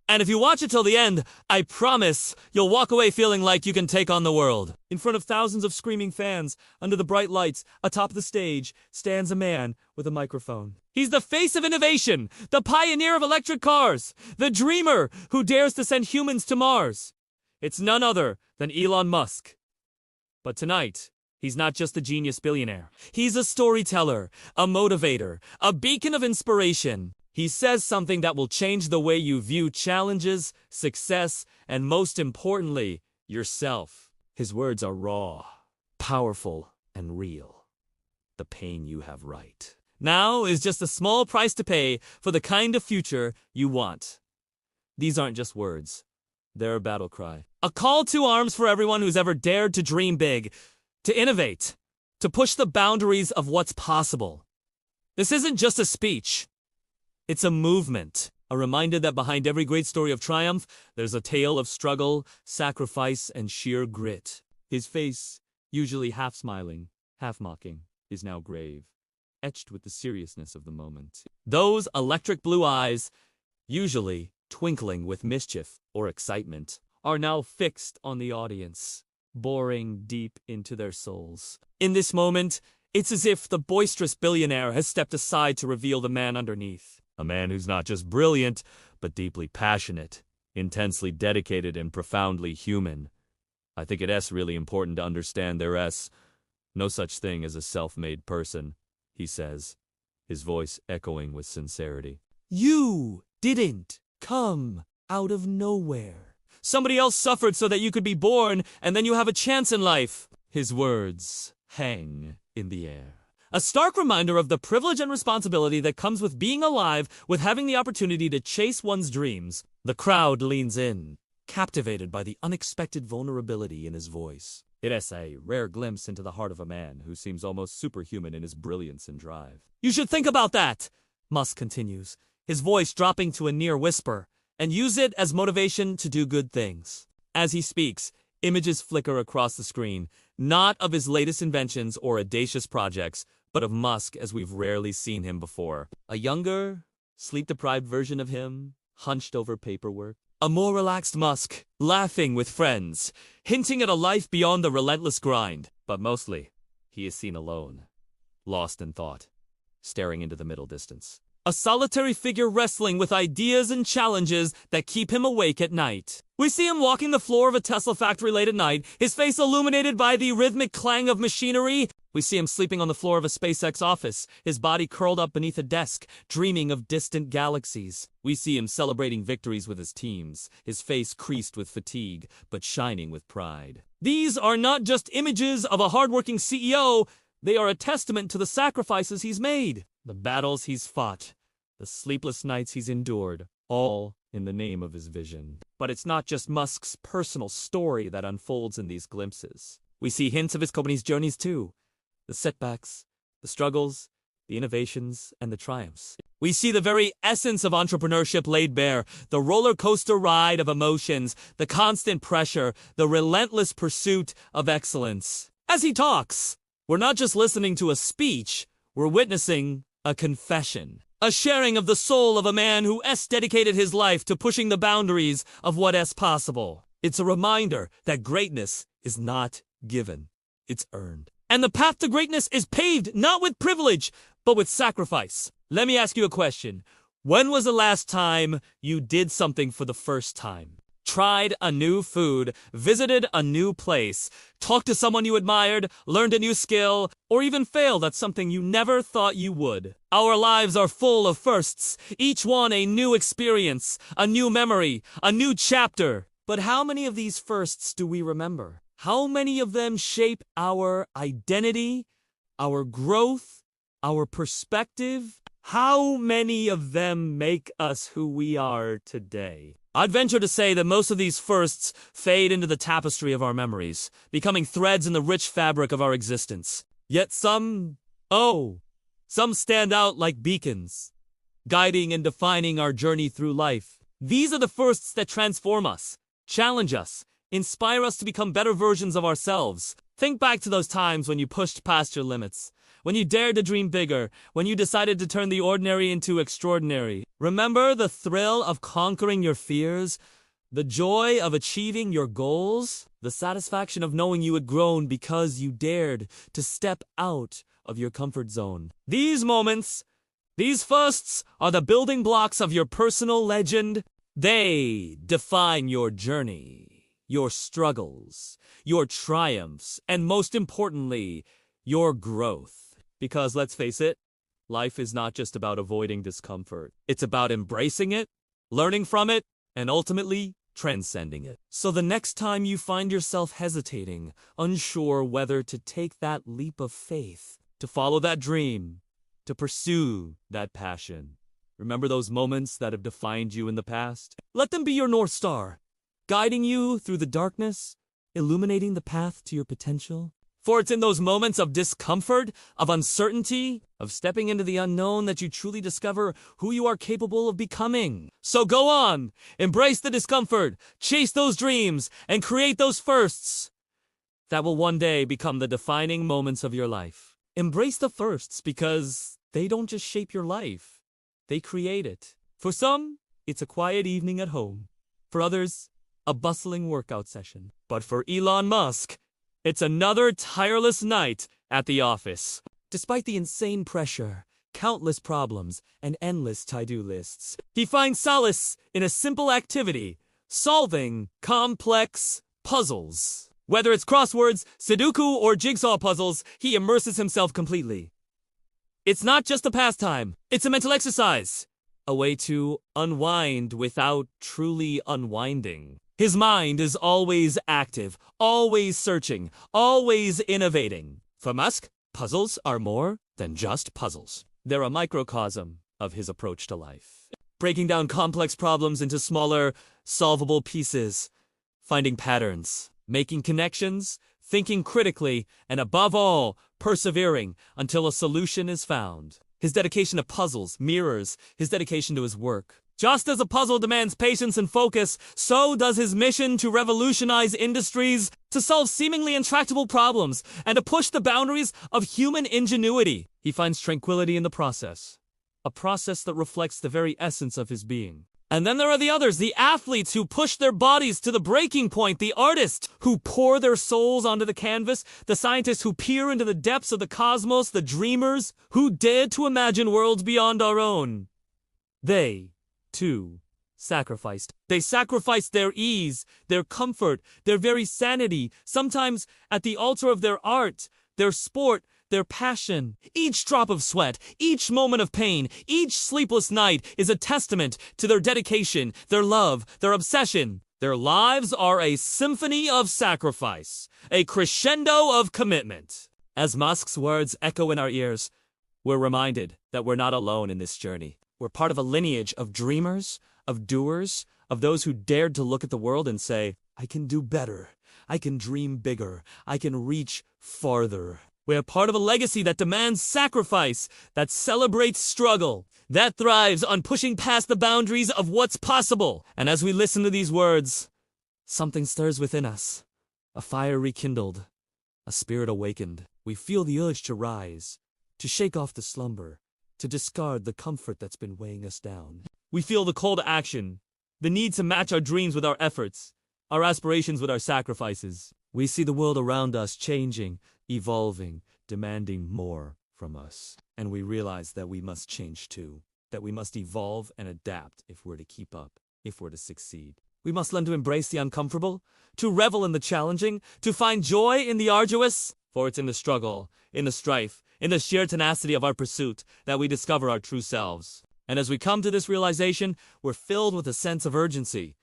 And if you watch it till the end, I promise you'll walk away feeling like you can take on the world. In front of thousands of screaming fans, under the bright lights, atop the stage, stands a man with a microphone. He's the face of innovation, the pioneer of electric cars, the dreamer who dares to send humans to Mars. It's none other than Elon Musk. But tonight, he's not just a genius billionaire. He's a storyteller, a motivator, a beacon of inspiration. He says something that will change the way you view challenges, success, and most importantly, yourself. His words are raw, powerful, and real. The pain you have right now is just a small price to pay for the kind of future you want. These aren't just words. They're a battle cry. A call to arms for everyone who's ever dared to dream big, to innovate, to push the boundaries of what's possible. This isn't just a speech. It's a movement, a reminder that behind every great story of triumph, there's a tale of struggle, sacrifice, and sheer grit. His face, usually half smiling, half mocking, is now grave, etched with the seriousness of the moment. Those electric blue eyes, usually twinkling with mischief or excitement, are now fixed on the audience, boring deep into their souls. In this moment, it's as if the boisterous billionaire has stepped aside to reveal the man underneath. A man who's not just brilliant, but deeply passionate, intensely dedicated, and profoundly human. I think it's really important to understand there's no such thing as a self-made person, he says, his voice echoing with sincerity. You didn't come out of nowhere. Somebody else suffered so that you could be born, and then you have a chance in life. His words hang in the air. A stark reminder of the privilege and responsibility that comes with being alive, with having the opportunity to chase one's dreams. The crowd leans in, captivated by the unexpected vulnerability in his voice. It is a rare glimpse into the heart of a man who seems almost superhuman in his brilliance and drive. You should think about that, Musk continues, his voice dropping to a near whisper, and use it as motivation to do good things. As he speaks, images flicker across the screen, not of his latest inventions or audacious projects, but of Musk as we've rarely seen him before. A younger, sleep-deprived version of him, hunched over paperwork. A more relaxed Musk, laughing with friends, hinting at a life beyond the relentless grind. But mostly, he is seen alone, lost in thought, staring into the middle distance. A solitary figure wrestling with ideas and challenges that keep him awake at night. We see him walking the floor of a Tesla factory late at night, his face illuminated by the rhythmic clang of machinery. We see him sleeping on the floor of a SpaceX office, his body curled up beneath a desk, dreaming of distant galaxies. We see him celebrating victories with his teams, his face creased with fatigue, but shining with pride. These are not just images of a hardworking CEO, they are a testament to the sacrifices he's made, the battles he's fought, the sleepless nights he's endured, all in the name of his vision. But it's not just Musk's personal story that unfolds in these glimpses. We see hints of his company's journeys too. The setbacks, the struggles, the innovations, and the triumphs. We see the very essence of entrepreneurship laid bare, the roller coaster ride of emotions, the constant pressure, the relentless pursuit of excellence. As he talks, we're not just listening to a speech, we're witnessing a confession. A sharing of the soul of a man who dedicated his life to pushing the boundaries of what is possible. It's a reminder that greatness is not given, it's earned. And the path to greatness is paved not with privilege, but with sacrifice. Let me ask you a question. When was the last time you did something for the first time? Tried a new food, visited a new place, talked to someone you admired, learned a new skill, or even failed at something you never thought you would. Our lives are full of firsts, each one a new experience, a new memory, a new chapter. But how many of these firsts do we remember? How many of them shape our identity, our growth, our perspective? How many of them make us who we are today? I'd venture to say that most of these firsts fade into the tapestry of our memories, becoming threads in the rich fabric of our existence. Yet some stand out like beacons, guiding and defining our journey through life. These are the firsts that transform us, challenge us, inspire us to become better versions of ourselves. Think back to those times when you pushed past your limits, when you dared to dream bigger, when you decided to turn the ordinary into extraordinary. Remember the thrill of conquering your fears? The joy of achieving your goals? The satisfaction of knowing you had grown because you dared to step out of your comfort zone. These moments, these firsts, are the building blocks of your personal legend. They define your journey, your struggles, your triumphs, and most importantly, your growth. Because let's face it, life is not just about avoiding discomfort. It's about embracing it, learning from it, and ultimately transcending it. So the next time you find yourself hesitating, unsure whether to take that leap of faith, to follow that dream, to pursue that passion, remember those moments that have defined you in the past? Let them be your North Star, guiding you through the darkness, illuminating the path to your potential. For it's in those moments of discomfort, of uncertainty, of stepping into the unknown that you truly discover who you are capable of becoming. So go on, embrace the discomfort, chase those dreams, and create those firsts that will one day become the defining moments of your life. Embrace the firsts because they don't just shape your life, they create it. For some, it's a quiet evening at home. For others, a bustling workout session. But for Elon Musk, it's another tireless night at the office. Despite the insane pressure, countless problems, and endless to-do lists, he finds solace in a simple activity: solving complex puzzles. Whether it's crosswords, Sudoku, or jigsaw puzzles, he immerses himself completely. It's not just a pastime, it's a mental exercise, a way to unwind without truly unwinding. His mind is always active, always searching, always innovating. For Musk, puzzles are more than just puzzles. They're a microcosm of his approach to life. Breaking down complex problems into smaller, solvable pieces, finding patterns, making connections, thinking critically, and above all, persevering until a solution is found. His dedication to puzzles mirrors his dedication to his work. Just as a puzzle demands patience and focus, so does his mission to revolutionize industries, to solve seemingly intractable problems, and to push the boundaries of human ingenuity. He finds tranquility in the process, a process that reflects the very essence of his being. And then there are the others, the athletes who push their bodies to the breaking point, the artists who pour their souls onto the canvas, the scientists who peer into the depths of the cosmos, the dreamers who dare to imagine worlds beyond our own. They, too, sacrificed. They sacrificed their ease, their comfort, their very sanity, sometimes at the altar of their art, their sport, their passion. Each drop of sweat, each moment of pain, each sleepless night is a testament to their dedication, their love, their obsession. Their lives are a symphony of sacrifice, a crescendo of commitment. As Musk's words echo in our ears, we're reminded that we're not alone in this journey. We're part of a lineage of dreamers, of doers, of those who dared to look at the world and say, I can do better, I can dream bigger, I can reach farther. We're part of a legacy that demands sacrifice, that celebrates struggle, that thrives on pushing past the boundaries of what's possible. And as we listen to these words, something stirs within us, a fire rekindled, a spirit awakened. We feel the urge to rise, to shake off the slumber, to discard the comfort that's been weighing us down. We feel the call to action, the need to match our dreams with our efforts, our aspirations with our sacrifices. We see the world around us changing, evolving, demanding more from us. And we realize that we must change too, that we must evolve and adapt if we're to keep up, if we're to succeed. We must learn to embrace the uncomfortable, to revel in the challenging, to find joy in the arduous. For it's in the struggle, in the strife, in the sheer tenacity of our pursuit that we discover our true selves. And as we come to this realization, we're filled with a sense of urgency,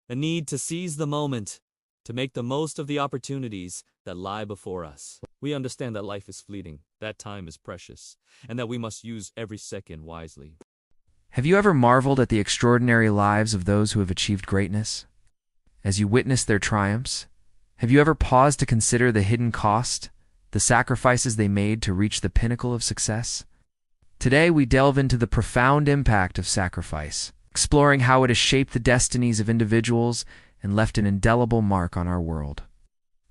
a need to seize the moment, to make the most of the opportunities that lie before us. We understand that life is fleeting, that time is precious, and that we must use every second wisely. Have you ever marveled at the extraordinary lives of those who have achieved greatness? As you witness their triumphs, have you ever paused to consider the hidden cost, the sacrifices they made to reach the pinnacle of success? Today we delve into the profound impact of sacrifice, exploring how it has shaped the destinies of individuals and left an indelible mark on our world.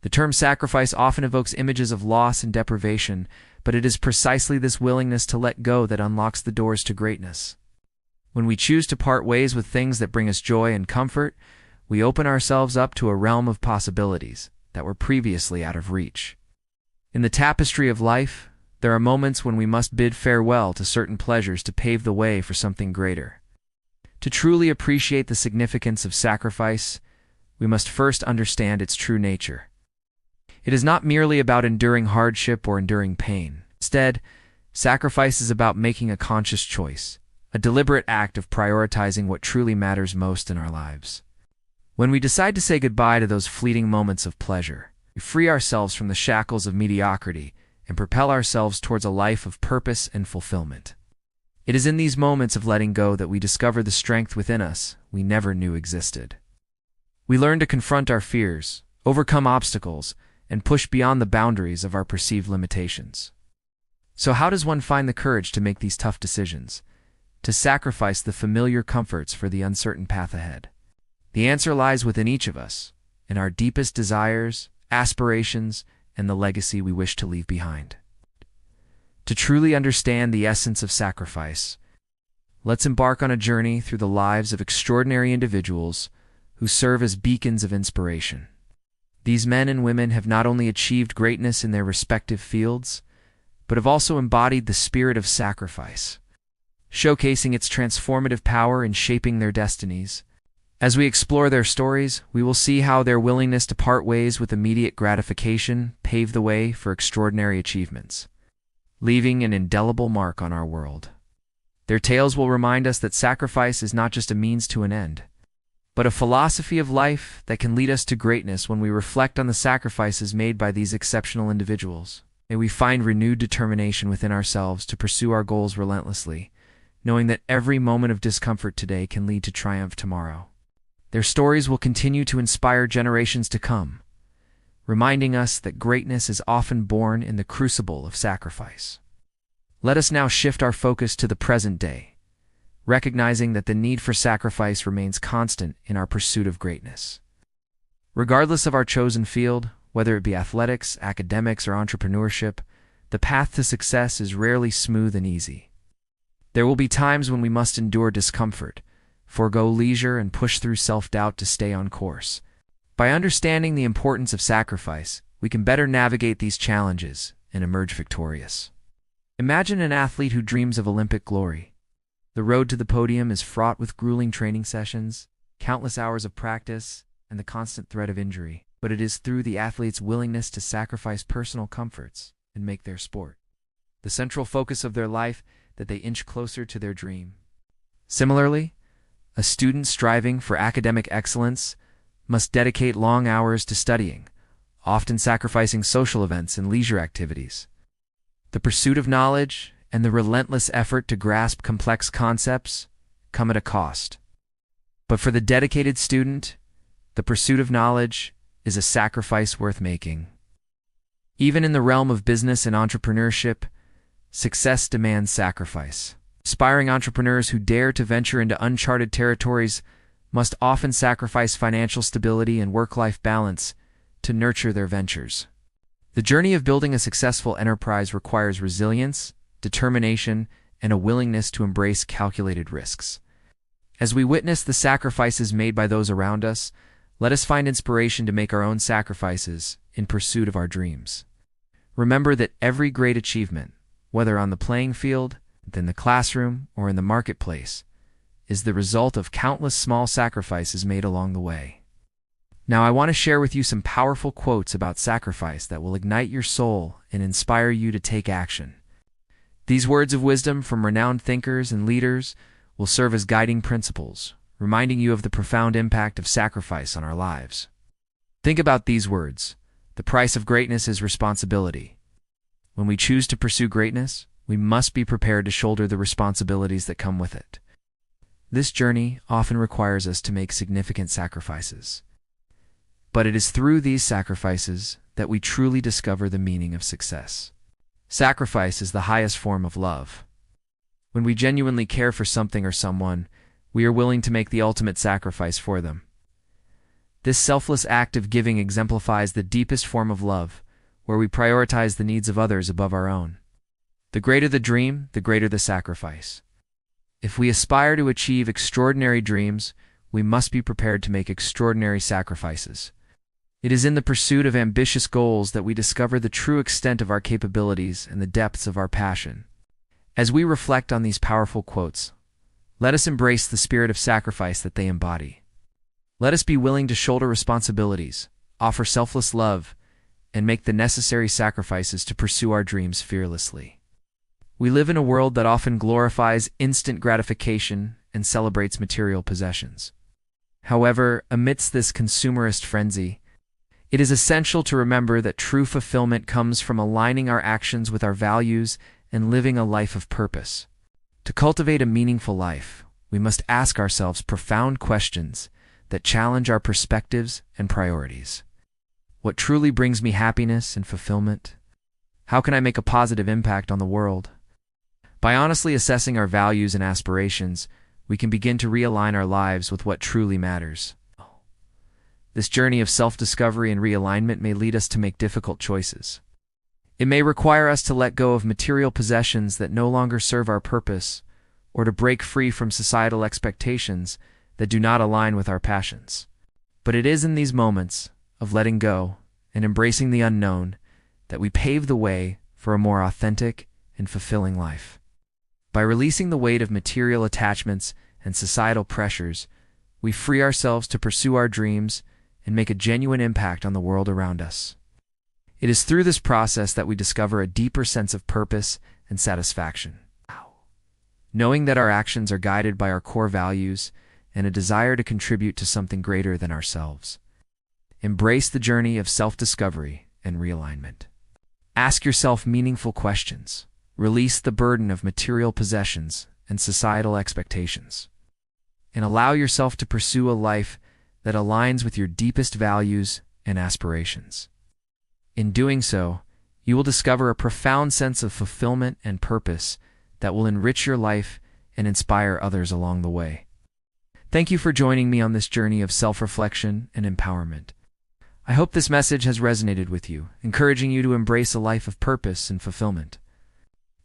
The term sacrifice often evokes images of loss and deprivation, but it is precisely this willingness to let go that unlocks the doors to greatness. When we choose to part ways with things that bring us joy and comfort, we open ourselves up to a realm of possibilities that were previously out of reach. In the tapestry of life, there are moments when we must bid farewell to certain pleasures to pave the way for something greater. To truly appreciate the significance of sacrifice, we must first understand its true nature. It is not merely about enduring hardship or enduring pain. Instead, sacrifice is about making a conscious choice, a deliberate act of prioritizing what truly matters most in our lives. When we decide to say goodbye to those fleeting moments of pleasure, we free ourselves from the shackles of mediocrity and propel ourselves towards a life of purpose and fulfillment. It is in these moments of letting go that we discover the strength within us we never knew existed. We learn to confront our fears, overcome obstacles, and push beyond the boundaries of our perceived limitations. So how does one find the courage to make these tough decisions, to sacrifice the familiar comforts for the uncertain path ahead? The answer lies within each of us, in our deepest desires, aspirations, and the legacy we wish to leave behind. To truly understand the essence of sacrifice, let's embark on a journey through the lives of extraordinary individuals who serve as beacons of inspiration. These men and women have not only achieved greatness in their respective fields, but have also embodied the spirit of sacrifice, showcasing its transformative power in shaping their destinies. As we explore their stories, we will see how their willingness to part ways with immediate gratification paved the way for extraordinary achievements, leaving an indelible mark on our world. Their tales will remind us that sacrifice is not just a means to an end, but a philosophy of life that can lead us to greatness. When we reflect on the sacrifices made by these exceptional individuals, may we find renewed determination within ourselves to pursue our goals relentlessly, knowing that every moment of discomfort today can lead to triumph tomorrow. Their stories will continue to inspire generations to come, reminding us that greatness is often born in the crucible of sacrifice. Let us now shift our focus to the present day, recognizing that the need for sacrifice remains constant in our pursuit of greatness. Regardless of our chosen field, whether it be athletics, academics, or entrepreneurship, the path to success is rarely smooth and easy. There will be times when we must endure discomfort, forego leisure, and push through self-doubt to stay on course. By understanding the importance of sacrifice, we can better navigate these challenges and emerge victorious. Imagine an athlete who dreams of Olympic glory. The road to the podium is fraught with grueling training sessions, countless hours of practice, and the constant threat of injury. But it is through the athlete's willingness to sacrifice personal comforts and make their sport the central focus of their life that they inch closer to their dream. Similarly, a student striving for academic excellence must dedicate long hours to studying, often sacrificing social events and leisure activities. The pursuit of knowledge and the relentless effort to grasp complex concepts come at a cost. But for the dedicated student, the pursuit of knowledge is a sacrifice worth making. Even in the realm of business and entrepreneurship, success demands sacrifice. Aspiring entrepreneurs who dare to venture into uncharted territories must often sacrifice financial stability and work-life balance to nurture their ventures. The journey of building a successful enterprise requires resilience, determination, and a willingness to embrace calculated risks. As we witness the sacrifices made by those around us, let us find inspiration to make our own sacrifices in pursuit of our dreams. Remember that every great achievement, whether on the playing field, in the classroom, or in the marketplace, is the result of countless small sacrifices made along the way. Now, I want to share with you some powerful quotes about sacrifice that will ignite your soul and inspire you to take action. These words of wisdom from renowned thinkers and leaders will serve as guiding principles, reminding you of the profound impact of sacrifice on our lives. Think about these words. The price of greatness is responsibility. When we choose to pursue greatness, we must be prepared to shoulder the responsibilities that come with it. This journey often requires us to make significant sacrifices. But it is through these sacrifices that we truly discover the meaning of success. Sacrifice is the highest form of love. When we genuinely care for something or someone, we are willing to make the ultimate sacrifice for them. This selfless act of giving exemplifies the deepest form of love, where we prioritize the needs of others above our own. The greater the dream, the greater the sacrifice. If we aspire to achieve extraordinary dreams, we must be prepared to make extraordinary sacrifices. It is in the pursuit of ambitious goals that we discover the true extent of our capabilities and the depths of our passion. As we reflect on these powerful quotes, let us embrace the spirit of sacrifice that they embody. Let us be willing to shoulder responsibilities, offer selfless love, and make the necessary sacrifices to pursue our dreams fearlessly. We live in a world that often glorifies instant gratification and celebrates material possessions. However, amidst this consumerist frenzy, it is essential to remember that true fulfillment comes from aligning our actions with our values and living a life of purpose. To cultivate a meaningful life, we must ask ourselves profound questions that challenge our perspectives and priorities. What truly brings me happiness and fulfillment? How can I make a positive impact on the world? By honestly assessing our values and aspirations, we can begin to realign our lives with what truly matters. This journey of self-discovery and realignment may lead us to make difficult choices. It may require us to let go of material possessions that no longer serve our purpose, or to break free from societal expectations that do not align with our passions. But it is in these moments of letting go and embracing the unknown that we pave the way for a more authentic and fulfilling life. By releasing the weight of material attachments and societal pressures, we free ourselves to pursue our dreams and make a genuine impact on the world around us. It is through this process that we discover a deeper sense of purpose and satisfaction. Knowing that our actions are guided by our core values and a desire to contribute to something greater than ourselves. Embrace the journey of self-discovery and realignment. Ask yourself meaningful questions. Release the burden of material possessions and societal expectations. And allow yourself to pursue a life that aligns with your deepest values and aspirations. In doing so, you will discover a profound sense of fulfillment and purpose that will enrich your life and inspire others along the way. Thank you for joining me on this journey of self-reflection and empowerment. I hope this message has resonated with you, encouraging you to embrace a life of purpose and fulfillment.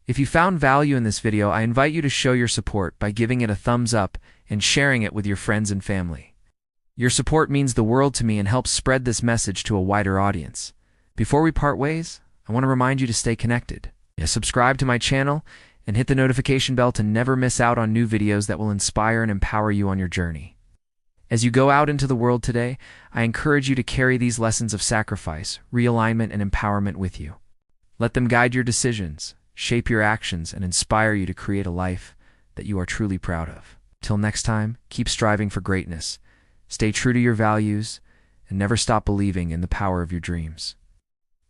If you found value in this video, I invite you to show your support by giving it a thumbs up and sharing it with your friends and family. Your support means the world to me and helps spread this message to a wider audience. Before we part ways, I want to remind you to stay connected. Subscribe to my channel and hit the notification bell to never miss out on new videos that will inspire and empower you on your journey. As you go out into the world today, I encourage you to carry these lessons of sacrifice, realignment, and empowerment with you. Let them guide your decisions, shape your actions, and inspire you to create a life that you are truly proud of. Till next time, keep striving for greatness. Stay true to your values, and never stop believing in the power of your dreams.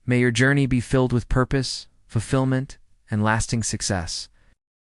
May your journey be filled with purpose, fulfillment, and lasting success.